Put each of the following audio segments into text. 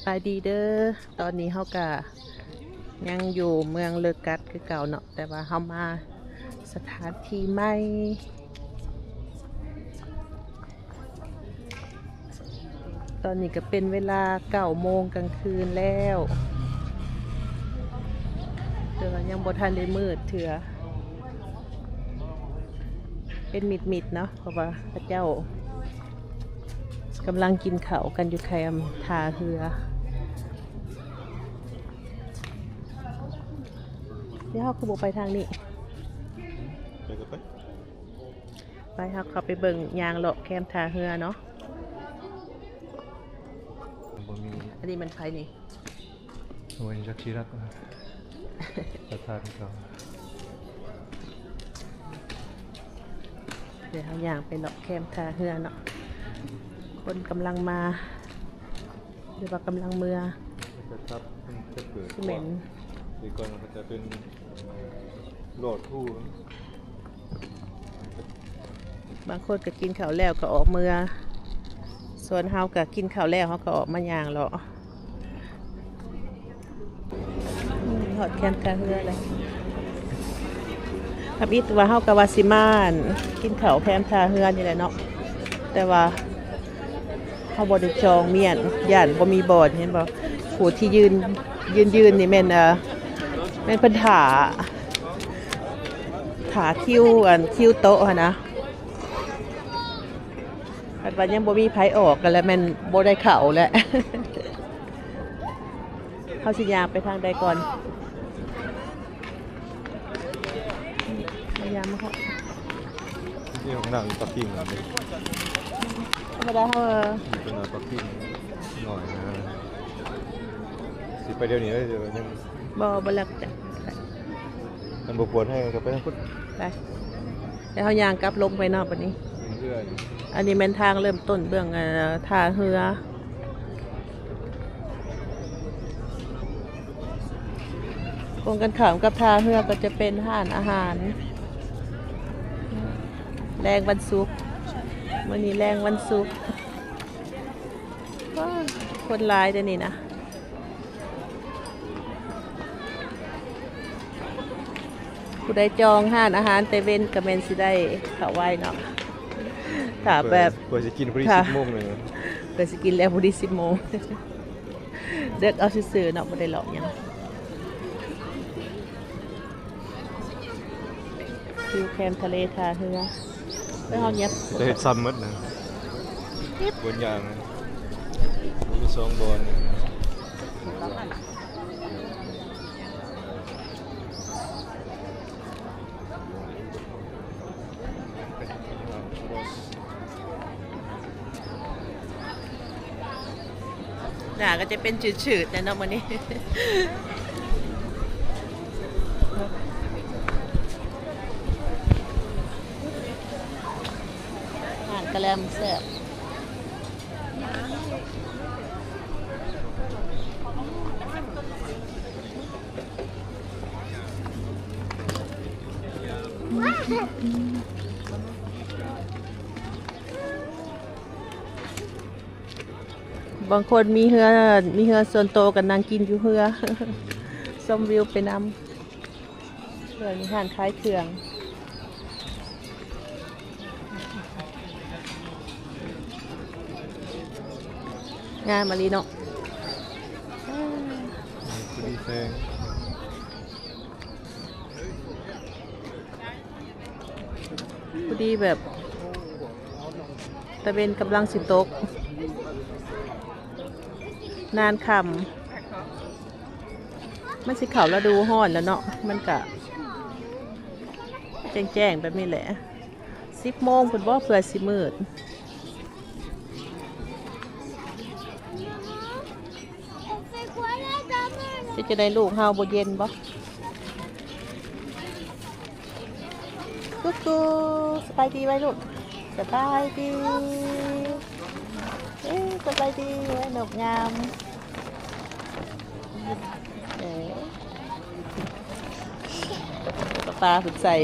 บายดีเด้อตอนนี้เฮากะยังอยู่เมืองเลอกัดคือเก่าเนาะแต่ว่าเฮามาสถานที่ใหม่ตอนนี้ก็เป็นเวลา9 โมงกลางคืนแล้วแต่ว่ายังบ่ทันได้มืดเถื่อเป็นมิดๆเนาะเพราะว่าพระเจ้ากำลังกินข้าวกันอยู่แคมป์ท่าเรือเดี๋ยวเขาคือบอกไปทางนี้ไปก็ไป ไปครับเขาไปเบิ่งยางเลาะแคมป์ท่าเรือเนาะอันนี้มันไฟนี่วันจักชีรัตน์ประธานเขา เดี๋ยวเขายางไปเลาะแคมป์ท่าเรือเนาะคนกำลังมาหรือว่ากำลังเมือจะทับจะเกิด เหม็นดีก่อนมันจะเป็นโหลดทู่บางคนก็กินข้าวแล้วก็ออกเมือส่วนเฮาก็กินข้าวแล้วเขาก็ออกมายางเลาะหอดแคมป์ท่าเรือเลยครับอีตัวเฮากะวาซิมานกินข้าวแคมป์ท่าเรือนี่แหละเนาะแต่ว่าเฮาบ่ได้จองเมียนย่านบ่มีบอร์ดเห็นบ่ผู้ที่ยืนนี่แม่นเพิ่นถาคิวคิวโต๊ะหั่นนะปัจจุบันยังบ่มีไผออกกันแล้วแม่นบ่ได้เข้าแล้ว เฮาสิย่างไปทางใดก่อนพยายามมาครับ ที่ของหนังปักกิ่งเลย ธรรมดาเฮาเป็นปักกิ่งหน่อยนะสิไปเดี๋ยวนี้เลยเดี๋ยวยัง บ่ลักจ้ะ มันบกวนให้กับไปทั้งพุทธ ไปแล้วเฮาย่างกลับลงไปเนาะบัดนี้เรื่อย อันนี้แม่นทางเริ่มต้นเบื้องท่าเรือตรงกันข้ามกับท่าเรือก็จะเป็นห้านอาหารแรงวันศุกร์วันนี้แรงวันศุกร์คนหลายเดี๋ยวนี้นะผู้ใดจองห้านอาหารแต่เว้นก็แม่นสิได้เข้าไว้เนาะถ้าแบบ เพื่อจะกินพอดี10 โมงเลย เกิดสกินแล้วพอดี10 โมง เด็กเอาซื่อๆเนาะไม่ได้หลอกหยังฟิวแคมทะเลท่าเรือแล้วเขาเนี้ย จะเห็นซ้ำมัดนะบนอย่างนะมี2 บอลหน้าก็จะเป็นจืดๆนะเนาะวันนี้ อาหารกระแลมแซ่บบางคนมีเรือส่วนโตวกันนั่งกินอยู่เรือ ชมวิวไปนำเรือมีอาหารคล้ายเครื่องงานมาลีเนาะ พอดีแซง พอดีแบบตะเวนกำลังสิตกนานคำมันสิเขาแล้วดูห้อนแล้วเนาะมันกะแจ้งๆแบบนี้แหละ10 โมงคุณบอกเผื่อสิมืดจะได้ลูกเฮาบ่เย็นบ่กุ๊กกูสบายดีไหมลูกสบายดีสบายดีไว้หนกงามปลาฝึกใส่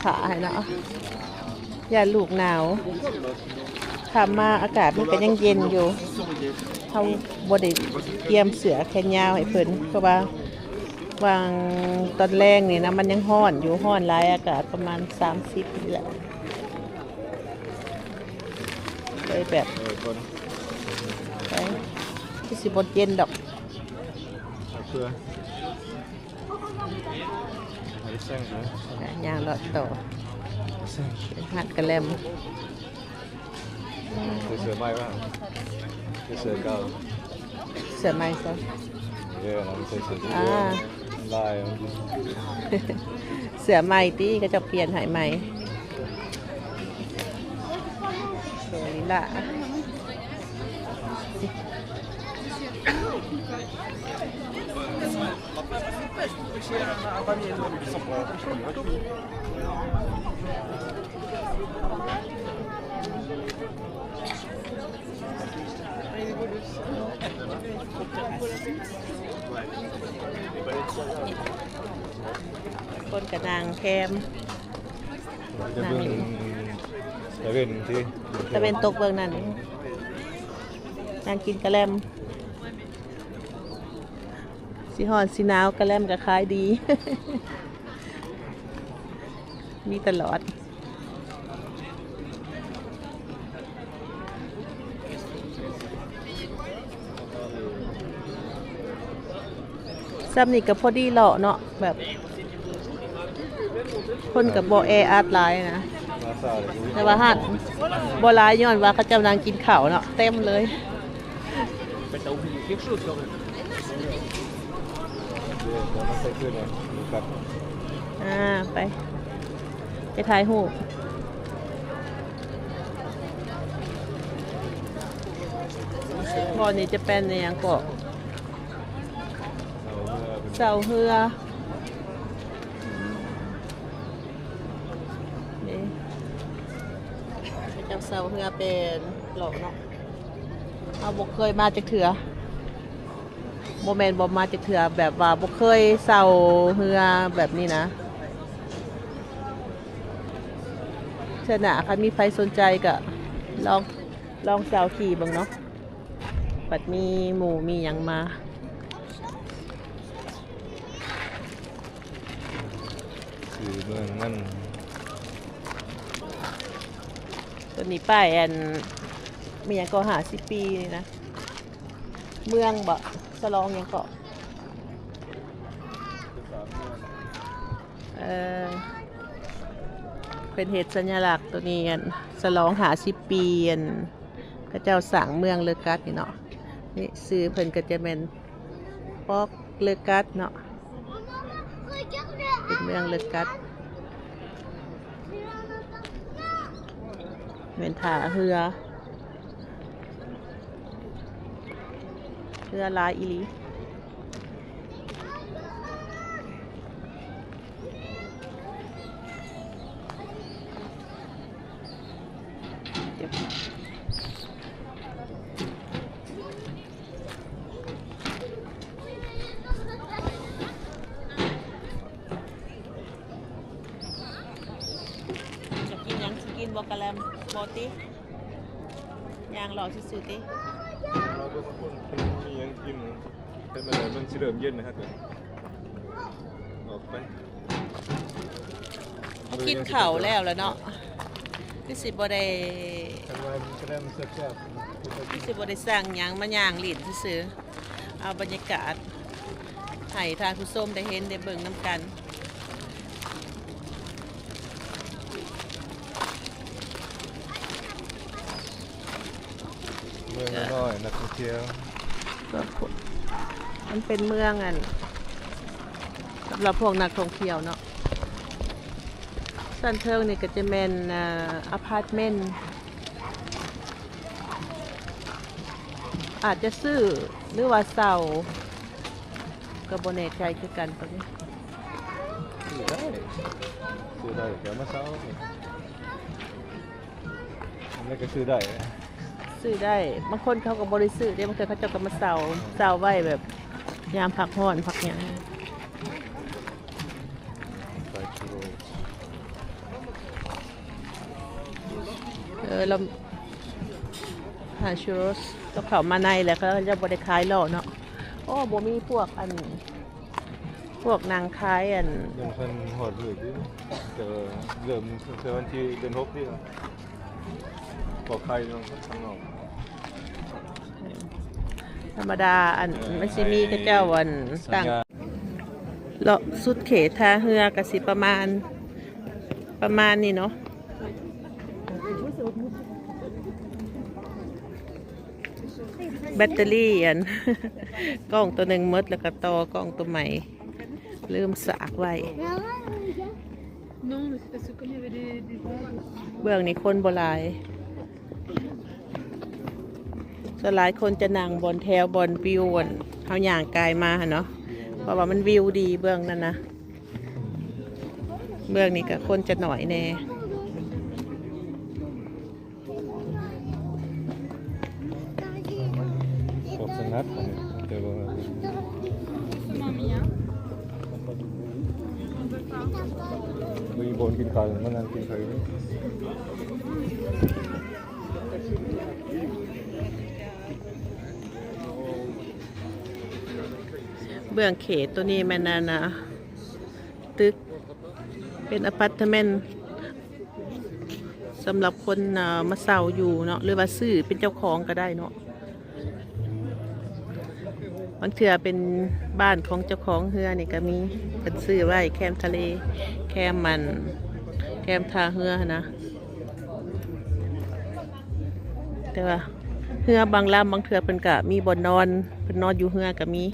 ผ้าให้เนาะอย่าลูกหนาว ทำมาอากาศมันก็ยังเย็นอยู่เขาบ่ได้เตรียมเสือแขนยาวให้เพิ่นเพราะว่าวางตอนแรกนี่นะมันยังร้อนอยู่ร้อนหลายอากาศประมาณ30นี่แหละเลยแบบ คน ไปที่สิบดเย็นดอก เพื่อไอ้แซงนะ ย่างเลาะต่อ แซง เป็นหัดกระแลม เสือไม้ป่ะเสือเก่า เสือไม้ซะ เราเสือลาย เสือไม้ตีก็จะเปลี่ยนใหายใหม่สวยละ คนกับนางแคม จะเป็นตะเวนที่ ตะเป็นตกเบื้องนั้นนางกินกระแลมสีหอนสีหนาวกระแลมก็ขายดี มีตลอดซ้ำนี่กับพอดีเลาะเนาะแบบคนกับโบแออัดหลายนะ มาซาเลย แต่ว่าหันโบราณย้อนว่าเขาเจ้านางกินข้าวเนาะเต็มเลย มาใส่ขึ้นเลยกับ ไปถ่ายรูปบ่อนี้จะเป็นในอย่างเกาะเสาเฮือนี่จากเสาเฮือเป็นหลอกเนาะเอาบกเคยมาจากเถื่อโมเมนต์บอมาจากเถื่อแบบว่าบกเคยเสาเฮือแบบนี้นะเชิญนะค่ะมีใครสนใจก็ลองเสาขี่บ้างเนาะปัดมีหมูมีอย่างมาคือเมืองนั่น ตัวนี้ป้ายอันมีอย่างก็50 ปีนี่นะเมืองบ่สลองอย่างเกาะเป็นเหตุสัญลักษณ์ตัวนี้อันสลอง50 ปีอันพระเจ้าสั่งเมืองเลอกัสนี่เนาะนี่ซื้อเพิ่นก็จะเป็นปอกเลอกัสเนาะเป็นเมืองเลอกัสเป็นท่าเรือลายอีหลีจะกินยังสกินบอกกะแลมบอติยางหล่อสุดๆติ เราก็คนมียังกินเป็นอะไรมันเริ่มเย็นนะครับออกไป กินข้าวแล้วเนาะพี่สิบ่ได้ ทำไมมันก็ได้มันแซ่บ พี่สิบ่ได้สั่งหยังมาย่างลิ้นซื่อๆเอาบรรยากาศให้ทานผู้ชมได้เห็นได้เบิ่งน้ำกัน เมืองน้อยนักท่องเที่ยว มันเป็นเมืองอันสำหรับพวกนักท่องเที่ยวเนาะสันเทิงนี่ก็จะเป็นอพาร์ตเมนต์อาจจะซื้อหรือว่าเสาก็บ่แน่ใจคือกันตอนนี้ ซื้อได้เดี๋ยวมาเช้าอะไรก็ซื้อได้ ซื้อได้บางคนเขาก็บริสุทธิ์ได้บางคนเขาเจะก็มาเสาไว้แบบยามพักผ่อนพักอย่าง เรา หาชูโรสก็เข้ามาในแหละเขาจะบริขายหล่อเนาะโอ้บ่มีพวกพวกนางขายยังเพิ่นหอดเลยดิเจอเริ่มเจอวันที่เดือน6นี่บอกใครน้องข้างนอก ธรรมดามันสิมีกระเจ้าต่างเลาะสุดเขตท่าเรือกะสิประมาณนี้เนาะแบตเตอรี่กล้องตัวหนึ่งหมดแล้วก็ต่อกล้องตัวใหม่ลืมสากไว้ Non, mais c'est parce que comme il y avait des vagues. เบื้องนี้คนโบหลายส่วนหลายคนจะนั่งบนแถวบนวิวเขาย่างกายมาเนาะเพราะว่ามันวิวดีเบื้องนั้นนะเบื้องนี้ก็คนจะหน่อยแน่ ขอบสนัดเดี๋ยว Comment mien? มีบนกินข้าวมันนั่งกินข้าว เบื้องเขตตัวนี้แม่นนะตึกเป็นอพาร์ตเมนต์สำหรับคนมาเช่าอยู่เนาะหรือว่าซื้อเป็นเจ้าของก็ได้เนาะบางเทื่อเป็นบ้านของเจ้าของเฮือนี่ก็มีเป็นซื้อไว้แคมทะเลแคมท่าเฮือนะแต่ว่าเฮือบางลำบางเทื่อเพิ่นก็มีบ่อนนอนเพิ่นนอนอยู่เฮือก็มี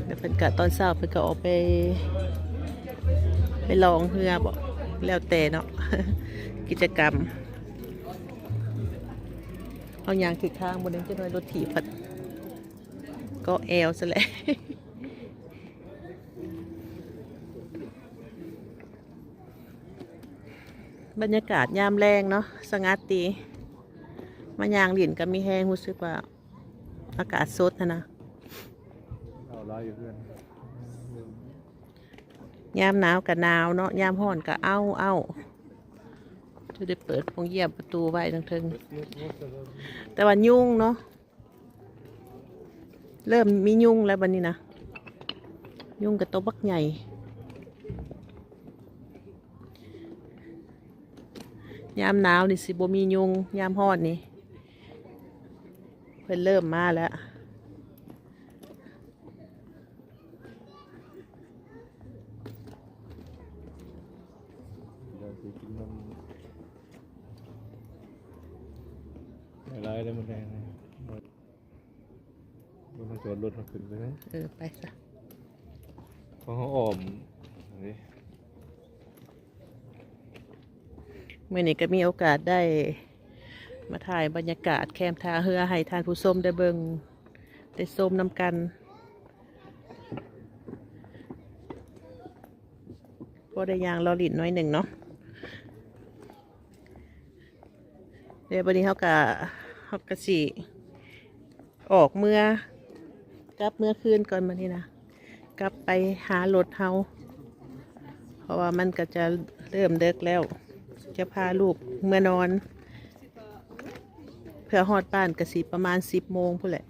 แต่เพิ่นก็ตอนเช้าเพิ่นก็ออกไปลองเฮือบ่แล้วแต่เนาะ กิจกรรมเอาอย่างถึกทางบนนี้จะหน่อยรถถีบผัดก็แอลซะแหละ บรรยากาศยามแรงเนาะสงัดดีมายางหลินก็มีแห้งรู้สึกว่าอากาศสดนะเอาลายอยู่เพื่อน ยามหนาวกับหนาวเนาะยามร้อนกับเอาจะได้เปิดพงเหยียบประตูไว้ทั้งเทิงแต่ว่ายุ่งเนาะเริ่มมียุ่งแล้วบัดนี้นะยุ่งกับตัวบักใหญ่ยามหนาวนี่สิบ่มียุงยามร้อนนี่เพิ่นเริ่มมาแล้วเราไปกินนมลายได้มันแดงเลยมันต้องจอดรถมาขึ้นไปนะ ไปซะ เพราะเขาอ้อมนี่ เมื่อนี้ก็มีโอกาสได้มาถ่ายบรรยากาศแคมป์ท่าเรือให้ทานผู้ชมได้เบิ่งได้ชมนำกันพอได้ยางรอหลินน้อยหนึ่งเนาะเดี๋ยววันนี้เขากะสิออกเมื่อกลับเมื่อคืนก่อนมานี่นะกลับไปหารถเฮาเพราะว่ามันก็จะเริ่มเดึกแล้วจะพาลูกเมื่อนอนเพื่อฮอดบ้านกะสิประมาณ10 โมงพุ่นแหละ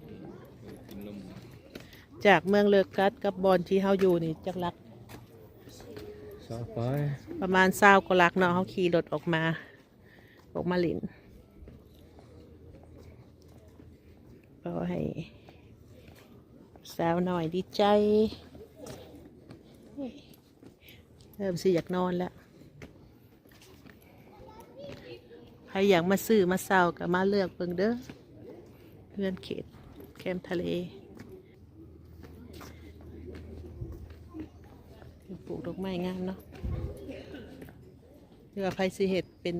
จากเมืองเลิกกัดกับบอนที่เฮาอยู่นี่จักลัก ซาไฟ ประมาณ20 กว่าลักเนาะเฮาขี่รถออกมาหลินก็ให้สาวหน่อยดีใจเริ่มสิอยากนอนแล้วใครอยากมาซื้อมาเซาก็มาเลือกเบิ่งเด้อเพื่อนเขตแคมป์ทะเลปลูกดอกไม้งามเนาะเรือไฟสิเห็ดเป็น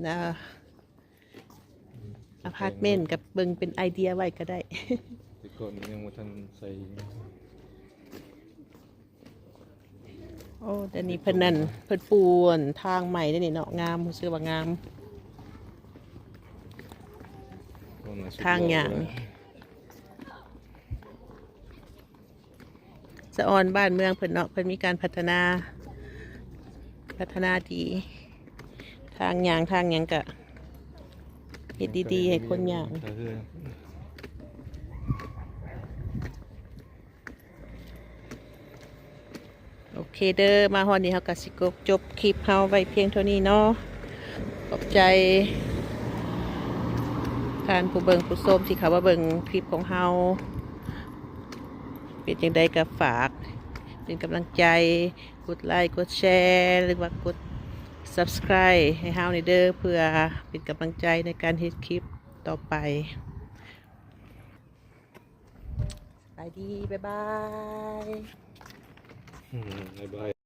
อพาร์ตเมนต์กับเบิ่งเป็นไอเดียไว้ก็ได้ แต่ก่อนยังมาทันใส่ โอ้แต่นี้เพิ่นนั่นเพิ่นปูนทางใหม่ได้นี่เนาะงามรู้สึกว่างามทางอย่างสะออนบ้านเมืองเพิ่นเนาะเพิ่นมีการพัฒนาดีทางอย่างกะ เฮ็ดดีๆให้คนย่าง โอเคเด้อมาฮอดนี้เฮาก็สิจบคลิปเฮาไว้เพียงเท่านี้เนาะขอบใจท่านผู้เบิ่งผู้ชมที่เขามาเบิ่งคลิปของเฮาเป็นจังใดก็ฝากเป็นกำลังใจกดไลค์กดแชร์หรือว่ากด Subscribe ให้เฮานี่เด้อเพื่อเป็นกำลังใจในการเฮ็ดคลิปต่อไปไปดีบ๊ายบาย บ๊ายบาย